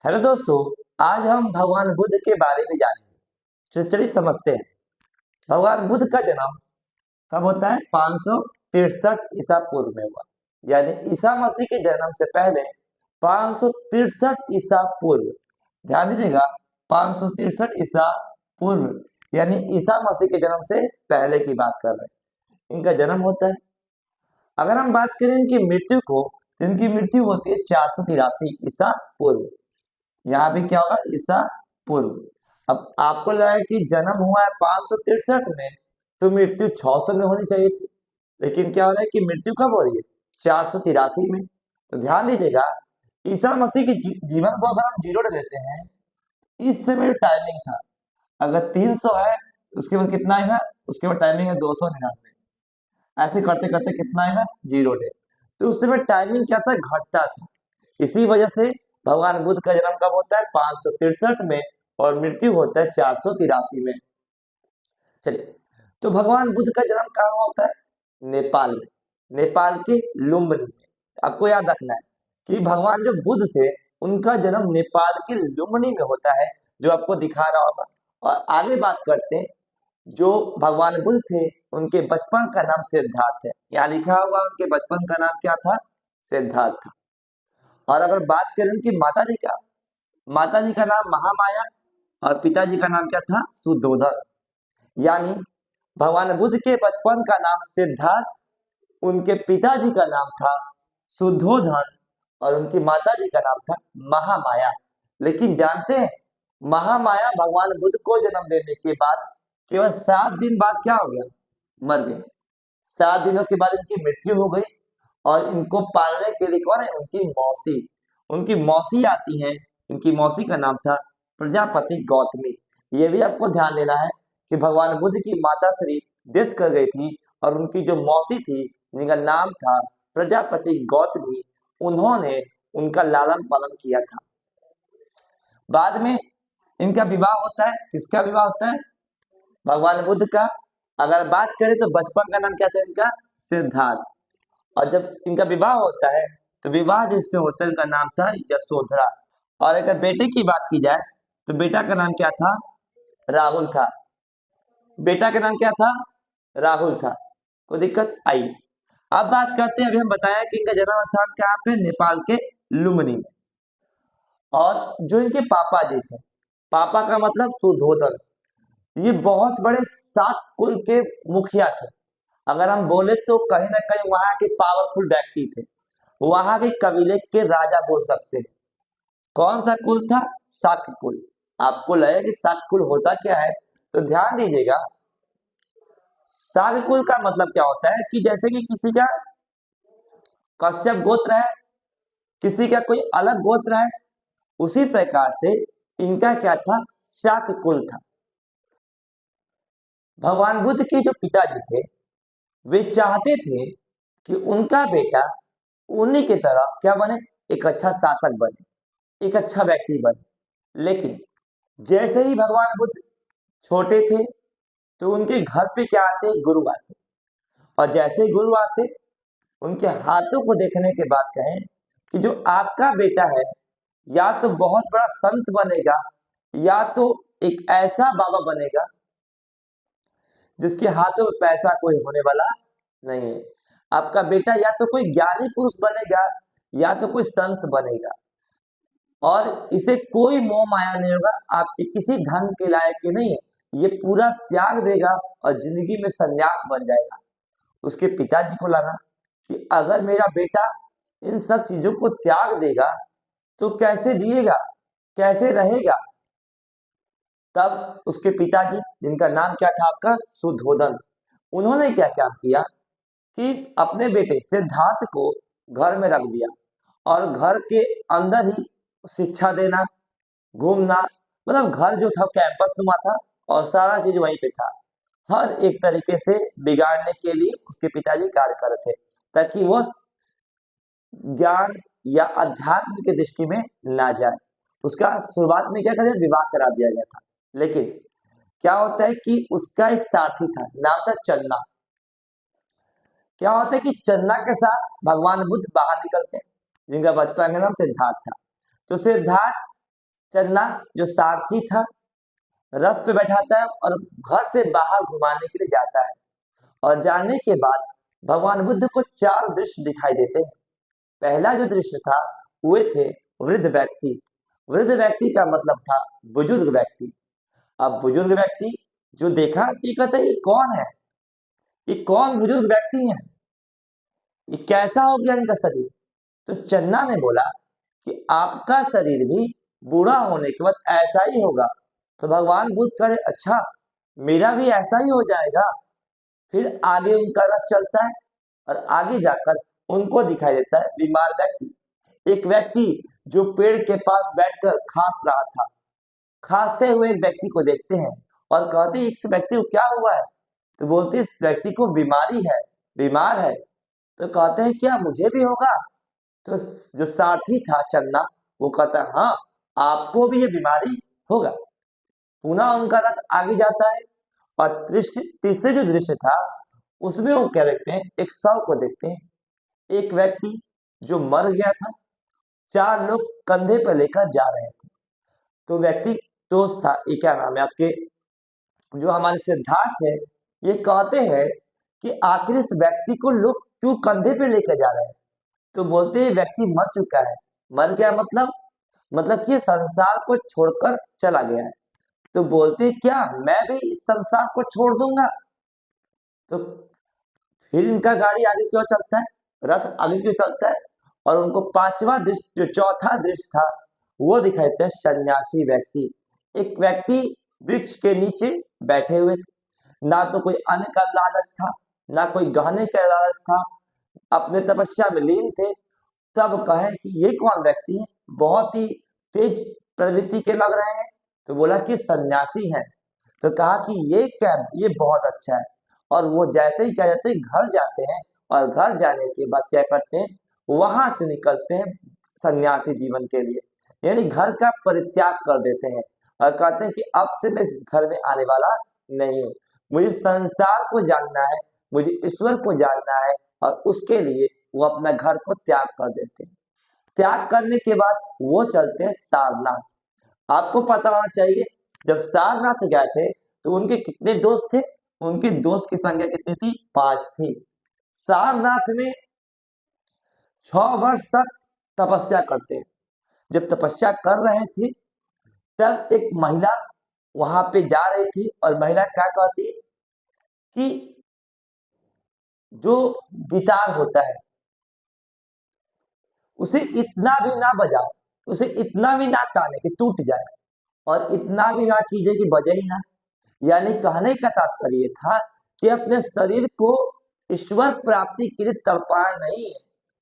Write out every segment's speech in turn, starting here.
Hello दोस्तों। आज हम भगवान बुद्ध के बारे में जानेंगे। तो चलिए समझते हैं। भगवान बुद्ध का जन्म कब होता है? 563 ईसा पूर्व में हुआ। यानी ईसा मसीह के जन्म से पहले 563 ईसा पूर्व। ध्यान दीजिएगा, 563 ईसा पूर्व यानी ईसा मसीह के जन्म से पहले की बात कर रहे हैं। इनका जन्म होता है। अगर हम बात करें इनकी मृत्यु को, तो इनकी मृत्यु होती है 483 ईसा पूर्व। यहाँ भी क्या होगा? ईसा पूर्व। अब आपको लगा कि जन्म हुआ है 563 में, तो मृत्यु 600 में होनी चाहिए थी। लेकिन क्या हो रहा है कि मृत्यु कब हो रही है? 483 में। तो ध्यान दीजिएगा, ईसा मसीह के जीवन को अगर हम जीरो लेते हैं, इस समय जो टाइमिंग था, अगर 300 है, उसके बाद कितना आएगा? उसके बाद टाइमिंग है 299। ऐसे करते करते कितना आएगा? Zero day. तो उस समय टाइमिंग क्या था? घटता था। इसी वजह से भगवान बुद्ध का जन्म कब होता है? 563 में, और मृत्यु होता है 483 में। चलिए, तो भगवान बुद्ध का जन्म कहाँ होता है? नेपाल में। नेपाल के लुम्बिनी में। आपको याद रखना है कि भगवान जो बुद्ध थे, उनका जन्म नेपाल के लुम्बिनी में होता है, जो आपको दिखा रहा होगा। और आगे बात करते हैं। जो भगवान बुद्ध थे, उनके बचपन का नाम सिद्धार्थ है। यहाँ लिखा हुआ उनके बचपन का नाम क्या था? सिद्धार्थ था। और अगर बात करें उनकी माता जी का नाम महामाया, और पिताजी का नाम क्या था? सुद्धोधन। यानी भगवान बुद्ध के बचपन का नाम सिद्धार्थ, उनके पिताजी का नाम था सुद्धोधन, और उनकी माता जी का नाम था महामाया। लेकिन जानते हैं, महामाया भगवान बुद्ध को जन्म देने के बाद केवल 7 दिन बाद क्या हो गया? मर गए। 7 दिनों के बाद इनकी मृत्यु हो गई। और इनको पालने के लिए कौन है? उनकी मौसी। उनकी मौसी आती हैं। इनकी मौसी का नाम था प्रजापति गौतमी। ये भी आपको ध्यान देना है कि भगवान बुद्ध की माता श्री डेथ कर गई थी, और उनकी जो मौसी थी, जिनका नाम था प्रजापति गौतमी, उन्होंने उनका लालन पालन किया था। बाद में इनका विवाह होता है। किसका विवाह होता है? भगवान बुद्ध का। अगर बात करें तो बचपन का नाम क्या था इनका? सिद्धार्थ। और जब इनका विवाह होता है, तो विवाह जिससे होता है, इनका नाम था यशोधरा। और अगर बेटे की बात की जाए, तो बेटा का नाम क्या था? राहुल था। बेटा का नाम क्या था? राहुल था। कोई दिक्कत आई? अब बात करते हैं, अभी हम बताया कि इनका जन्म स्थान कहाँ पे? नेपाल के लुम्बिनी में। और जो इनके पापा जी थे, पापा का मतलब सुद्धोधन, ये बहुत बड़े शाक्त कुल के मुखिया थे। अगर हम बोले तो कहीं ना कहीं वहां के पावरफुल व्यक्ति थे। वहां के कबीले के राजा बोल सकते हैं। कौन सा कुल था? शाक्त कुल। आपको लगे कि शाक्त कुल होता क्या है, तो ध्यान दीजिएगा। शाक्त कुल का मतलब क्या होता है कि जैसे कि किसी का कश्यप गोत्र है, किसी का कोई अलग गोत्र है, उसी प्रकार से इनका क्या था? शाक्त कुल था। भगवान बुद्ध के जो पिताजी थे, वे चाहते थे कि उनका बेटा उन्हीं की तरह क्या बने? एक अच्छा शासक बने, एक अच्छा व्यक्ति बने। लेकिन जैसे ही भगवान बुद्ध छोटे थे, तो उनके घर पे क्या आते? गुरु आते। और जैसे ही गुरु आते, उनके हाथों को देखने के बाद कहें कि जो आपका बेटा है, या तो बहुत बड़ा संत बनेगा, या तो एक ऐसा बाबा बनेगा जिसके हाथों में पैसा कोई होने वाला नहीं है। आपका बेटा या तो कोई ज्ञानी पुरुष बनेगा, या तो कोई संत बनेगा, और इसे कोई मोह माया नहीं होगा। आपके किसी धन के लायक ही नहीं है। ये पूरा त्याग देगा और जिंदगी में सन्यास बन जाएगा। उसके पिताजी को लगा कि अगर मेरा बेटा इन सब चीजों को त्याग देगा, तो कैसे जिएगा, कैसे रहेगा। तब उसके पिताजी, जिनका नाम क्या था आपका? सुद्धोधन, उन्होंने क्या क्या किया कि अपने बेटे सिद्धार्थ को घर में रख दिया, और घर के अंदर ही शिक्षा देना, घूमना, मतलब घर जो था कैंपस नुमा था, और सारा चीज वहीं पे था। हर एक तरीके से बिगाड़ने के लिए उसके पिताजी कार्य कर रहे थे, ताकि वो ज्ञान या अध्यात्म की दृष्टि में ना जाए। उसका शुरुआत में क्या करें? विवाह करा दिया गया था। लेकिन क्या होता है कि उसका एक साथी था, नाम था चन्ना। क्या होता है कि चन्ना के साथ भगवान बुद्ध बाहर निकलते हैं, जिनका बचपन का नाम सिद्धार्थ था। तो सिद्धार्थ चन्ना जो सारथी था, रथ पे बैठाता है और घर से बाहर घुमाने के लिए जाता है। और जाने के बाद भगवान बुद्ध को चार दृश्य दिखाई देते हैं। पहला जो दृश्य था वे थे वृद्ध व्यक्ति। वृद्ध व्यक्ति का मतलब था बुजुर्ग व्यक्ति। अब बुजुर्ग व्यक्ति जो देखा कि कहते ये कौन है, ये कौन बुजुर्ग व्यक्ति है, ये कैसा हो गया इनका शरीर। तो चन्ना ने बोला कि आपका शरीर भी बूढ़ा होने के बाद ऐसा ही होगा। तो भगवान बुद्ध करे अच्छा मेरा भी ऐसा ही हो जाएगा। फिर आगे उनका रथ चलता है और आगे जाकर उनको दिखाई देता है बीमार व्यक्ति। एक व्यक्ति जो पेड़ के पास बैठकर खांस रहा था। खांसते हुए एक व्यक्ति को देखते हैं और कहते हैं इस व्यक्ति को क्या हुआ है। तो बोलते इस व्यक्ति को बीमारी है, बीमार है। तो कहते हैं क्या मुझे भी होगा। तो जो सारथी था चन्ना वो कहता है हाँ आपको भी ये बीमारी होगा। पुनः उनका रथ आगे जाता है और तीसरे जो दृश्य था उसमें वो क्या देखते हैं, एक शव को देखते हैं। एक व्यक्ति जो मर गया था, चार लोग कंधे पर लेकर जा रहे थे। तो व्यक्ति तो ये क्या नाम है आपके, जो हमारे सिद्धार्थ है ये कहते हैं कि आखिर इस व्यक्ति को लोग क्यों कंधे पे लेकर जा रहे हैं। तो बोलते हैं व्यक्ति मर चुका है। मर गया मतलब कि संसार को छोड़कर चला गया है। तो बोलते क्या मैं भी इस संसार को छोड़ दूंगा। तो फिर इनका गाड़ी आगे क्यों चलता है, रथ आगे क्यों चलता है। और उनको पांचवा दृश्य जो चौथा दृश्य था वो दिखाई देता है सन्यासी व्यक्ति। एक व्यक्ति वृक्ष के नीचे बैठे हुए थे, ना तो कोई अन्न का लालच था ना कोई गहने का लालच था, अपने तपस्या में लीन थे। तब कहे कि ये कौन व्यक्ति है, बहुत ही तेज प्रवृत्ति के लग रहे हैं। तो बोला कि सन्यासी हैं। तो कहा कि ये बहुत अच्छा है। और वो जैसे ही क्या जाते हैं घर जाते हैं और घर जाने के बाद क्या करते हैं वहां से निकलते हैं सन्यासी जीवन के लिए, यानी घर का परित्याग कर देते हैं और कहते हैं कि अब से मैं इस घर में आने वाला नहीं हूँ, मुझे संसार को जानना है, मुझे ईश्वर को जानना है। और उसके लिए वो अपना घर को त्याग कर देते हैं। त्याग करने के बाद वो चलते हैं सारनाथ। आपको पता होना चाहिए जब सारनाथ गए थे तो उनके कितने दोस्त थे, उनके दोस्त की संख्या कितनी थी, 5 थी। सारनाथ में 6 वर्ष तक तपस्या करते हैं। जब तपस्या कर रहे थे तब एक महिला वहां पे जा रही थी और महिला क्या कहती कि जो गिटार होता है उसे इतना भी ना बजाओ, उसे इतना भी ना ताने कि टूट जाए और इतना भी ना कीजिए कि बजे ही ना। यानी कहने का तात्पर्य था कि अपने शरीर को ईश्वर प्राप्ति के लिए तड़पाना नहीं है,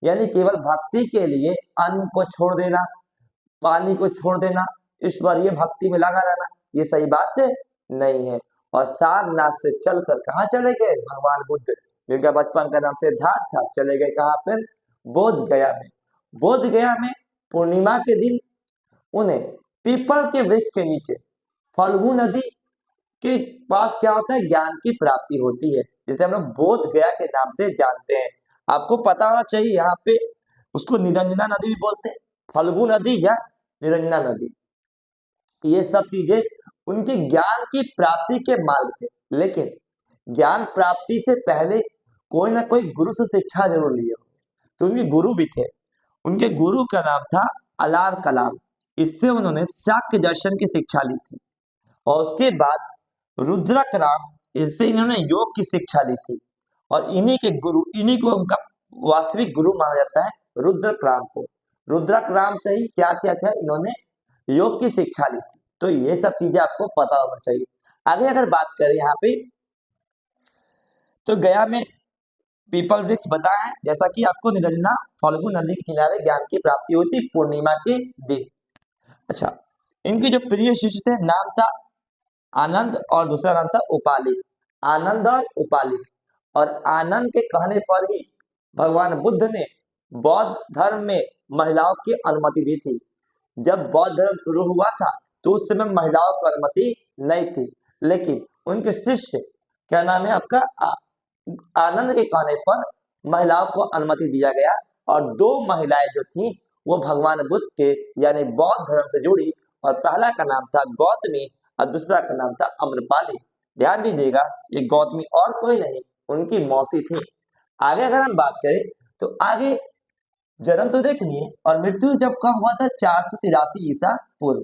यानी केवल भक्ति के लिए अन्न को छोड़ देना, पानी को छोड़ देना, ईश्वरीय भक्ति में लगा रहना, ये सही बात है नहीं है। और सारनाथ से चलकर कहाँ चले गए भगवान बुद्ध, जिनका बचपन का नाम सिद्धार्थ था, चले गए कहाँ पर, बोध गया में। बोध गया में पूर्णिमा के दिन उन्हें पीपल के वृक्ष के नीचे फल्गु नदी के पास क्या होता है, ज्ञान की प्राप्ति होती है, जिसे हम लोग बोध गया के नाम से जानते हैं। आपको पता होना चाहिए यहाँ पे उसको निरंजना नदी भी बोलते हैं, फल्गु नदी या निरंजना नदी। ये सब चीजें उनके ज्ञान की प्राप्ति के मार्ग थे। लेकिन ज्ञान प्राप्ति से पहले कोई ना कोई गुरु से शिक्षा जरूर लिए। तो उनके गुरु भी थे, उनके गुरु का नाम था अलार कलाम। इससे उन्होंने शाक्य दर्शन की शिक्षा ली थी। और उसके बाद रुद्रक राम, इससे इन्होंने योग की शिक्षा ली थी। और इन्हीं को उनका वास्तविक गुरु माना जाता है रुद्रक राम को। रुद्रक राम से ही क्या किया था, इन्होंने योग की शिक्षा ली थी। तो ये सब चीजें आपको पता होना चाहिए। आगे अगर बात करें यहाँ पे तो गया में पीपल वृक्ष बताया है, जैसा कि आपको निरंजना फल्गु नदी के किनारे ज्ञान की प्राप्ति होती पूर्णिमा के दिन। अच्छा, इनके जो प्रिय शिष्य थे नाम था आनंद और दूसरा नाम था उपालिक। आनंद और उपालिक। और आनंद के कहने पर ही भगवान बुद्ध ने बौद्ध धर्म में महिलाओं की अनुमति दी थी। जब बौद्ध धर्म शुरू हुआ था तो उस समय महिलाओं को अनुमति नहीं थी, लेकिन उनके शिष्य क्या नाम है आपका आनंद के कहने पर महिलाओं को अनुमति दिया गया। और 2 महिलाएं जो थी वो भगवान बुद्ध के यानी बौद्ध धर्म से जुड़ी और पहला का नाम था गौतमी और दूसरा का नाम था अम्रपाली। ध्यान दीजिएगा, ये गौतमी और कोई नहीं, उनकी मौसी थी। आगे अगर हम बात करें तो आगे जन्म तो देख लिए और मृत्यु जब कब हुआ था, 483 ईसा पूर्व।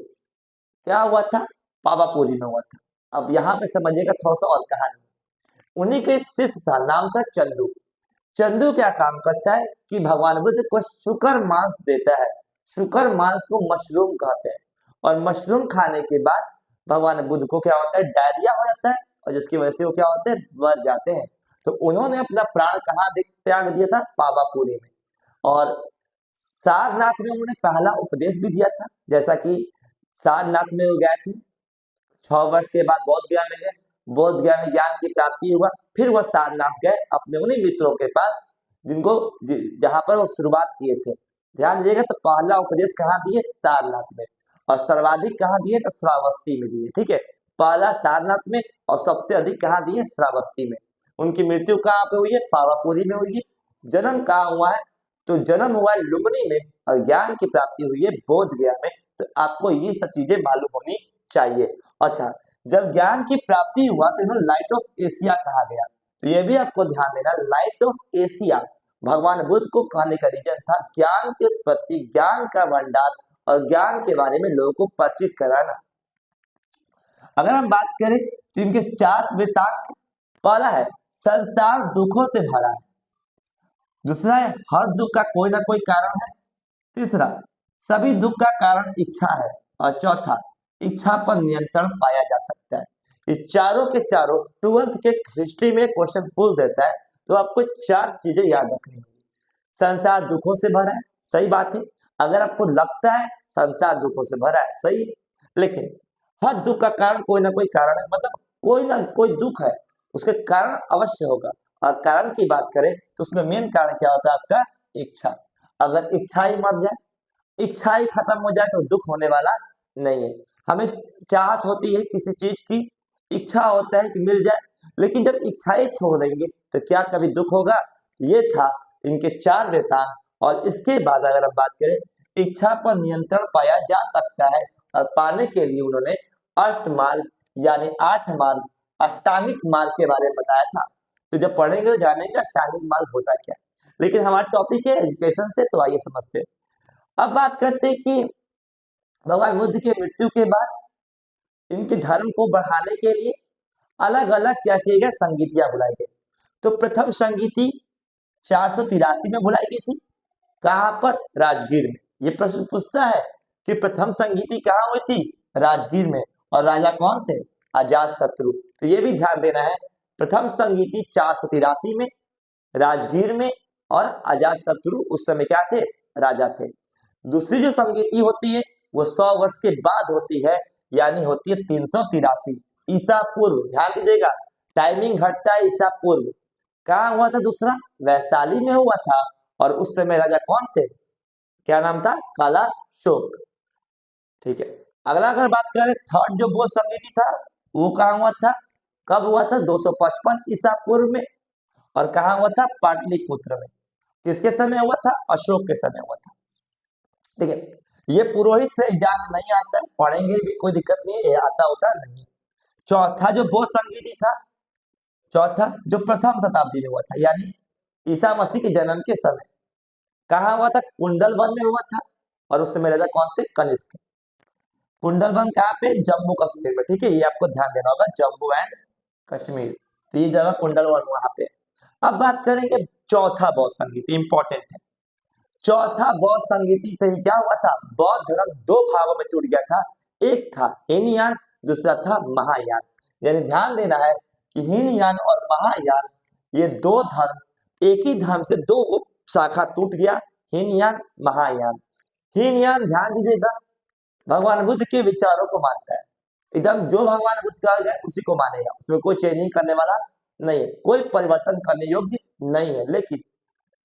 क्या हुआ था? पावापुरी में हुआ था। अब यहाँ पे समझिएगा थोड़ा सा और कहानी। उन्हीं के एक शिष्य था, नाम था चंदू। चंदू क्या काम करता है कि भगवान बुद्ध को शुकर मांस देता है। शुकर मांस को मशरूम कहते हैं और मशरूम खाने के बाद भगवान बुद्ध को क्या होता है, डायरिया हो जाता है और जिसकी वजह से वो क्या होते हैं, मर जाते हैं। तो उन्होंने अपना प्राण कहाँ त्याग दिया था? पावापुरी में। और सारनाथ में उन्होंने पहला उपदेश भी दिया था, जैसा कि सारनाथ में वो गए थे, 6 वर्ष के बाद बौद्ध गया में गए, बौद्ध गया में ज्ञान की प्राप्ति हुआ, फिर वह सारनाथ गए अपने उन्हीं मित्रों के पास जिनको जहां पर वो शुरुआत किए थे। ध्यान दीजिएगा, तो पहला उपदेश कहाँ दिए? सारनाथ में। और सर्वाधिक कहाँ दिए? तो श्रावस्ती में दिए। ठीक है, पहला सारनाथ में और सबसे अधिक कहाँ दिए? श्रावस्ती में। उनकी मृत्यु कहाँ पे हुई है? पावापुरी में हुई है। जन्म कहाँ हुआ है? तो जन्म हुआ है लुम्बिनी में और ज्ञान की प्राप्ति हुई है बोध गया में। तो आपको ये सब चीजें मालूम होनी चाहिए। अच्छा, जब ज्ञान की प्राप्ति हुआ तो इन्हें लाइट ऑफ एशिया कहा गया। तो ये भी आपको ध्यान देना, लाइट ऑफ एशिया भगवान बुद्ध को कहने का रीजन था ज्ञान की उत्पत्ति, ज्ञान का भंडार और ज्ञान के बारे में लोगों को परिचित कराना। अगर हम बात करें तो इनके 4 वृत्तांत, पहला है संसार दुखों से भरा है, दूसरा है हर दुख का कोई ना कोई कारण है, तीसरा सभी दुख का कारण इच्छा है और चौथा इच्छा पर नियंत्रण पाया जा सकता है। इस चारों के चारों 12th के हिस्ट्री में क्वेश्चन पूछ देता है, तो आपको 4 चीजें याद रखनी होगी। संसार दुखों से भरा है, सही बात है। अगर आपको लगता है संसार दुखों से भरा है, सही है, लेकिन हर दुख का कारण कोई ना कोई कारण है, मतलब कोई ना कोई दुख है उसके कारण अवश्य होगा। और कारण की बात करें तो उसमें मेन कारण क्या होता है? आपका इच्छा। अगर इच्छा ही मर जाए, इच्छा ही खत्म हो जाए तो दुख होने वाला नहीं है। हमें चाहत होती है किसी चीज की, इच्छा होता है कि मिल जाए, लेकिन जब इच्छा ही छोड़ देंगे तो क्या कभी दुख होगा? ये था इनके 4 वृत्तांत। और इसके बाद अगर हम बात करें, इच्छा पर नियंत्रण पाया जा सकता है और पाने के लिए उन्होंने अष्टमार्ग यानी 8 मार्ग, अष्टांगिक मार्ग के बारे में बताया था। तो जब पढ़ेंगे तो जानेंगे अष्टांगिक मार्ग होता क्या। लेकिन हमारा टॉपिक है एजुकेशन से, तो आइए समझते हैं। अब बात करते हैं कि भगवान बुद्ध की मृत्यु के बाद इनके धर्म को बढ़ाने के लिए अलग अलग क्या किए गए? संगीतियां बुलाई गई। तो प्रथम संगीति 483 में बुलाई गई थी। कहां पर? राजगीर में। ये प्रश्न पूछता है कि प्रथम संगीति कहाँ हुई थी? राजगीर में। और राजा कौन थे? अजात शत्रु। तो ये भी ध्यान देना है, प्रथम संगीति 483 में राजगीर में, और अजात शत्रु उस समय क्या थे? राजा थे। दूसरी जो संगीति होती है वो 100 वर्ष के बाद होती है, यानी होती है 383 ईसा पूर्व। ध्यान दीजिएगा, टाइमिंग घटता है ईसा पूर्व। कहाँ हुआ था? दूसरा वैशाली में हुआ था। और उस समय राजा कौन थे? क्या नाम था? काला शोक। ठीक है, अगला अगर बात करें थर्ड जो बौद्ध संगीति था वो कहाँ हुआ था? कब हुआ था? 255 ईसा पूर्व में। और कहाँ हुआ था? पाटलिपुत्र में। किसके समय हुआ था? अशोक के समय हुआ था। ठीक है, ये पुरोहित से एग्जाम में नहीं आता है, पढ़ेंगे भी कोई दिक्कत नहीं है, ये आता होता नहीं। चौथा जो बौद्ध संगीति था, चौथा जो प्रथम शताब्दी में हुआ था, यानी ईसा मसीह के जन्म के समय। कहाँ हुआ था? कुंडलवन में हुआ था। और उस समय राजा कौन थे? कनिष्क। कुंडलवन कहाँ पे? जम्मू कश्मीर में। ठीक है, ये आपको ध्यान देना होगा, जम्मू एंड कश्मीर, तो ये जगह कुंडलवन वहां पे। अब बात करेंगे चौथा बौद्ध संगीत, इंपॉर्टेंट है। चौथा बौद्ध संगीति से क्या हुआ था? बौद्ध धर्म 2 भागों में टूट गया था। एक था हीनयान, दूसरा था महायान। यानी ध्यान देना है कि हीनयान और महायान ये 2 धर्म, एक ही धर्म से 2 शाखा टूट गया, हीनयान महायान। हीनयान ध्यान दीजिएगा, भगवान बुद्ध के विचारों को मानता है, एकदम जो भगवान बुद्ध कहा गया उसी को मानेगा, उसमें कोई चेंजिंग करने वाला नहीं है, कोई परिवर्तन करने योग्य नहीं है। लेकिन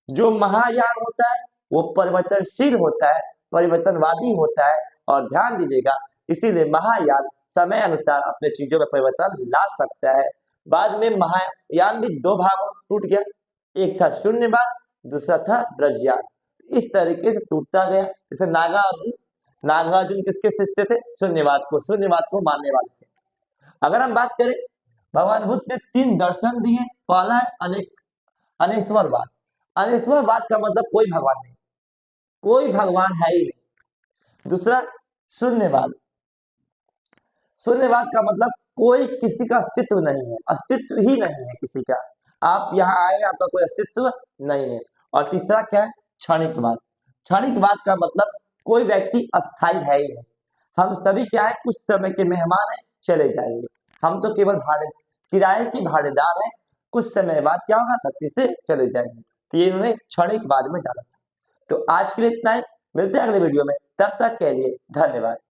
जो महायान होता है वो परिवर्तनशील होता है, परिवर्तनवादी होता है। और ध्यान दीजिएगा, इसीलिए महायान समय अनुसार अपने चीजों में परिवर्तन ला सकता है। बाद में महायान भी 2 भागों में टूट गया, एक था शून्यवाद, दूसरा था ब्रजयान। इस तरीके से टूटता गया। जैसे नागा नागार्जुन किसके शिष्य थे? शून्यवाद को मानने वाले थे। अगर हम बात करें, भगवान बुद्ध ने 3 दर्शन दिए। पहला है अनेश्वरवाद। अनेश्वरवाद का मतलब कोई भगवान नहीं, कोई भगवान है ही नहीं। दूसरा शून्यवाद। शून्यवाद का मतलब कोई किसी का अस्तित्व नहीं है, अस्तित्व ही नहीं है किसी का। आप यहाँ आए, आपका कोई अस्तित्व नहीं है। और तीसरा क्या है? क्षणिकवाद। क्षणिकवाद का मतलब कोई व्यक्ति अस्थायी है ही नहीं। हम सभी क्या है? कुछ समय के मेहमान हैं, चले जाएंगे। हम तो केवल किराए के भाड़ेदार हैं, कुछ समय बाद क्या होगा? धरती से चले जाएंगे। तो ये इन्होंने क्षणिकवाद में डाला था। तो आज के लिए इतना ही, मिलते हैं अगले वीडियो में, तब तक के लिए धन्यवाद।